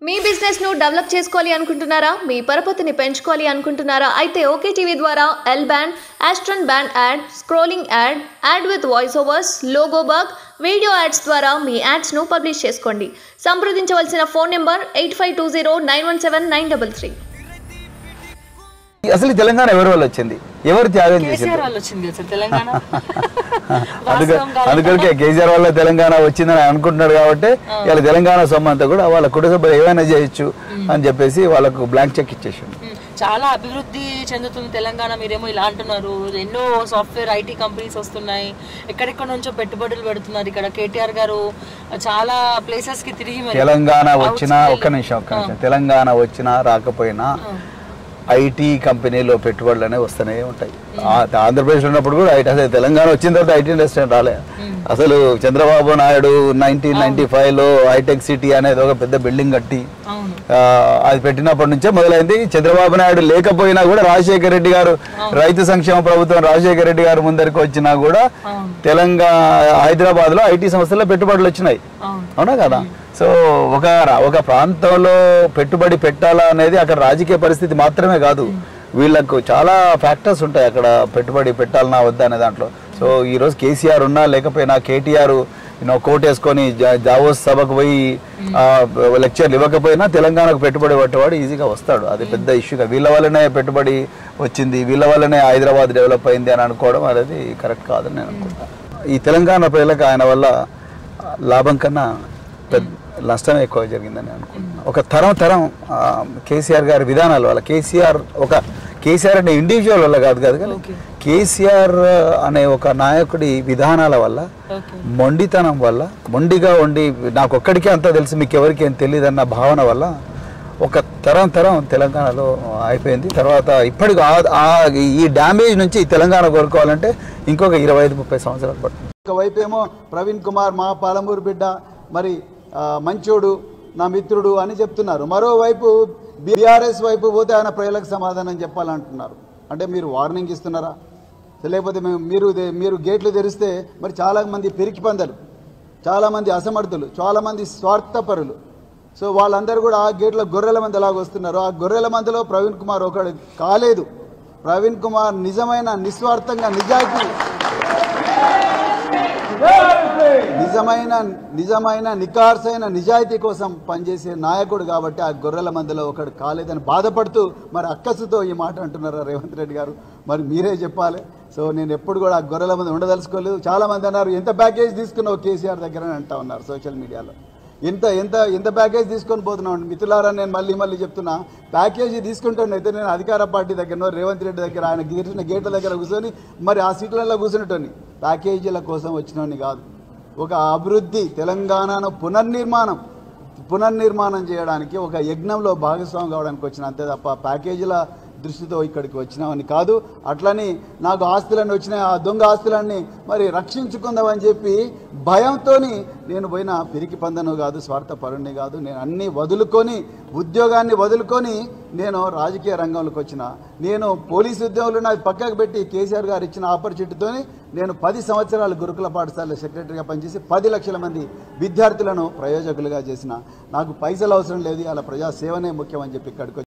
మీ business ను develop చేసుకోవాలి అనుకుంటున్నారా? మీ పరపతిని పెంచుకోవాలి అనుకుంటున్నారా? అయితే ఓకే టీవీ ద్వారా L band, aston band ad, scrolling ad, ad with voice overs, logo bug, video ads ద్వారా మీ యాడ్స్ ను పబ్లిష్ చేసుకోండి. సంప్రదించవలసిన ఫోన్ నెంబర్ 8520917933. అసలు తెలంగాణ ఎవరి వల్ల వచ్చింది? ఎవరు త్యాగం చేసింది? అందుకే కేసీఆర్ వల్ల తెలంగాణ వచ్చిందని అనుకుంటున్నాడు కాబట్టి ఇలా తెలంగాణ సొమ్ము అంతా కూడా వాళ్ళ కుటుంబ సభ్యులు ఏమైనా చేయొచ్చు అని చెప్పేసి వాళ్ళకు బ్లాంక్ చెక్ ఇచ్చేసాడు. చాలా అభివృద్ధి చెందుతుంది తెలంగాణ, మీరేమో ఇలా అంటున్నారు. ఎన్నో సాఫ్ట్వేర్ ఐటీ కంపెనీస్ వస్తున్నాయి, ఎక్కడెక్కడ నుంచో పెట్టుబడులు పెడుతున్నారు. ఇక్కడ కేటీఆర్ గారు చాలా ప్లేసెస్ కి తిరిగి తెలంగాణ వచ్చినా ఒక్క నిమిషం తెలంగాణ వచ్చినా రాకపోయినా ఐటీ కంపెనీలో పెట్టుబడులు అనేవి వస్తూనే ఉంటాయి. ఆంధ్రప్రదేశ్ ఉన్నప్పుడు కూడా ఐటీ, అసలు తెలంగాణ వచ్చిన తర్వాత ఐటీ ఇండస్ట్రీ రాలే. అసలు చంద్రబాబు నాయుడు 1995లో హైటెక్ సిటీ అనేది ఒక పెద్ద బిల్డింగ్ కట్టి అది పెట్టినప్పటి నుంచే మొదలైంది. చంద్రబాబు నాయుడు లేకపోయినా కూడా రాజశేఖర రెడ్డి గారు, రైతు సంక్షేమ ప్రభుత్వం రాజశేఖర రెడ్డి గారు ముందరికి వచ్చినా కూడా తెలంగాణ హైదరాబాద్ లో ఐటీ సంస్థల్లో పెట్టుబడులు వచ్చినాయి, అవునా కదా? సో ఒక ప్రాంతంలో పెట్టుబడి పెట్టాలా అనేది అక్కడ రాజకీయ పరిస్థితి మాత్రమే కాదు, వీళ్ళకు చాలా ఫ్యాక్టర్స్ ఉంటాయి అక్కడ పెట్టుబడి పెట్టాలన్నా వద్దా అనే దాంట్లో. సో ఈరోజు కేసీఆర్ ఉన్నా లేకపోయినా కేటీఆర్ కోట్ వేసుకొని దావోస్ సభకు పోయి లెక్చర్లు ఇవ్వకపోయినా తెలంగాణకు పెట్టుబడి పట్టేవాడు ఈజీగా వస్తాడు. అది పెద్ద ఇష్యూగా వీళ్ళ వల్లనే పెట్టుబడి వచ్చింది, వీళ్ళ వల్లనే హైదరాబాద్ డెవలప్ అయింది అని అనుకోవడం అనేది కరెక్ట్ కాదని నేను అనుకుంటాను. ఈ తెలంగాణ ప్రజలకు ఆయన వల్ల లాభం కన్నా నష్టం ఎక్కువ జరిగిందని అనుకుంటున్నాను. ఒక తరం కేసీఆర్ గారి విధానాల వల్ల, కేసీఆర్ అనే ఇండివిజువల్ వల్ల కాదు కానీ కేసీఆర్ అనే ఒక నాయకుడి విధానాల వల్ల, మొండితనం వల్ల, మొండిగా ఉండి నాకు ఒక్కడికే అంతా తెలుసు మీకు ఎవరికి ఏం తెలియదు అన్న భావన వల్ల ఒక తరం తెలంగాణలో అయిపోయింది. తర్వాత ఇప్పటికి ఈ డ్యామేజ్ నుంచి తెలంగాణ కోరుకోవాలంటే ఇంకొక 25-30 సంవత్సరాలు పడుతుంది. ఒకవైపు ఏమో ప్రవీణ్ కుమార్ మా పాలమూరు బిడ్డ, మరి మంచోడు, నా మిత్రుడు అని చెప్తున్నారు. మరోవైపు బీఆర్ఎస్ వైపు పోతే ఆయన ప్రజలకు సమాధానం చెప్పాలంటున్నారు. అంటే మీరు వార్నింగ్ ఇస్తున్నారా? లేకపోతే మీరు గేట్లు తెరిస్తే మరి చాలామంది పిరికి పందలు, చాలామంది అసమర్థులు, చాలామంది స్వార్థపరులు, సో వాళ్ళందరూ కూడా ఆ గేట్ల గొర్రెల మంది ఎలాగ వస్తున్నారు. ఆ గొర్రెల మందిలో ప్రవీణ్ కుమార్ ఒకడు కాలేదు. ప్రవీణ్ కుమార్ నిజమైన నిస్వార్థంగా నిజమైన నికార్సైన నిజాయితీ కోసం పనిచేసే నాయకుడు కాబట్టి ఆ గొర్రెల మందిలో ఒకడు కాలేదని బాధపడుతూ మరి అక్కసుతో ఈ మాట అంటున్నారు రేవంత్ రెడ్డి గారు. మరి మీరే చెప్పాలి. సో నేను ఎప్పుడు కూడా ఆ గొర్రెల మంది ఉండదలుచుకోలేదు. చాలా మంది అన్నారు ఎంత ప్యాకేజ్ తీసుకున్నావు కేసీఆర్ దగ్గర అని అంటా ఉన్నారు సోషల్ మీడియాలో. ఎంత ప్యాకేజ్ తీసుకొని పోతున్నావు మిత్రులారా? నేను మళ్ళీ చెప్తున్నా, ప్యాకేజీ తీసుకుంటానైతే నేను అధికార పార్టీ దగ్గర రేవంత్ రెడ్డి దగ్గర ఆయన గేట్ల దగ్గర కూర్చొని మరి ఆ సీట్లలో కూర్చునేటోని, ప్యాకేజీల కోసం వచ్చినోని కాదు. ఒక అభివృద్ధి తెలంగాణను పునర్నిర్మాణం చేయడానికి ఒక యజ్ఞంలో భాగస్వామి కావడానికి వచ్చిన, అంతే తప్ప ప్యాకేజీల దృష్టితో ఇక్కడికి వచ్చినామని కాదు. అట్లని నాకు ఆస్తులన్నీ వచ్చినాయి, ఆ దొంగ ఆస్తులన్నీ మరి రక్షించుకుందామని చెప్పి భయంతో నేను పోయిన పిరికి పందను కాదు, స్వార్థపరుణ్ణి కాదు. నేను అన్నీ వదులుకొని, ఉద్యోగాన్ని వదులుకొని నేను రాజకీయ రంగంలోకి వచ్చిన. నేను పోలీసు ఉద్యోగులు నాకు పక్కకు పెట్టి కేసీఆర్ గారు ఇచ్చిన ఆపర్చునిటీతో నేను 10 సంవత్సరాలు గురుకుల పాఠశాలలో సెక్రటరీగా పనిచేసి 10 లక్షల మంది విద్యార్థులను ప్రయోజకులుగా చేసిన. నాకు పైసలు అవసరం లేదు, అలా ప్రజాసేవనే ముఖ్యం అని చెప్పి ఇక్కడికి